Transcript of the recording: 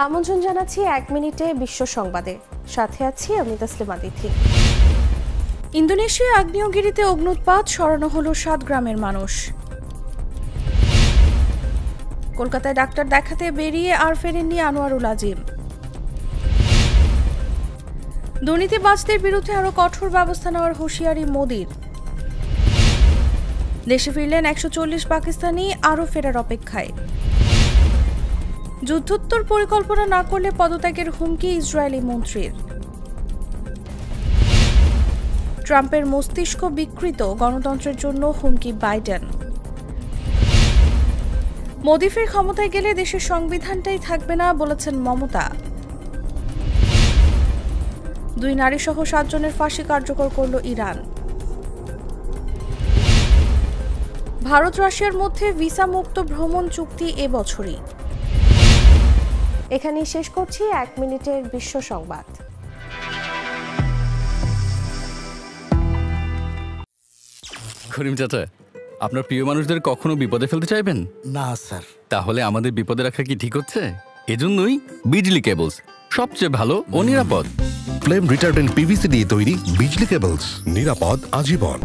আমন্ত্রণ জানাচ্ছি ১ মিনিটে বিশ্ব সংবাদে, সাথে আছি আমি তাসলিমা তিথি। ইন্দোনেশিয়া আগ্নেয়গিরিতে অগ্নুৎপাত, সরানো হলো ৭ গ্রামের মানুষ। কলকাতায় ডাক্তার দেখাতে বেরিয়ে আর ফেরেননি আনোয়ারুল আজিম। দুর্নীতিবাজদের বিরুদ্ধে আরও কঠোর ব্যবস্থা নেওয়ার হুঁশিয়ারি মোদির। দেশে ফিরলেন ১৪০ পাকিস্তানি, আরও ফেরার অপেক্ষায়। যুদ্ধোত্তর পরিকল্পনা না করলে পদত্যাগের হুমকি ইসরায়েলি মন্ত্রীর। ট্রাম্পের মস্তিষ্ক বিকৃত, গণতন্ত্রের জন্য হুমকি বাইডেন। মোদি ফের ক্ষমতায় গেলে দেশের সংবিধানটাই থাকবে না বলেছেন মমতা। ২ নারীসহ ৭ জনের ফাঁসি কার্যকর করল ইরান। ভারত রাশিয়ার মধ্যে ভিসা মুক্ত ভ্রমণ চুক্তি এবছরই। এখানেই শেষ করছি ১ মিনিটের বিশ্ব সংবাদ। করিম চাচা, আপনার প্রিয় মানুষদের কখনো বিপদে ফেলতে চাইবেন না স্যার। তাহলে আমাদের বিপদে রাখা কি ঠিক হচ্ছে? এজন্যই বিজলি কেবলস সবচেয়ে ভালো ও নিরাপদ। ফ্লেম রিটার্ডেন্ট পিভিসি দিয়ে তৈরি বিজলি কেবলস, নিরাপদ আজীবন।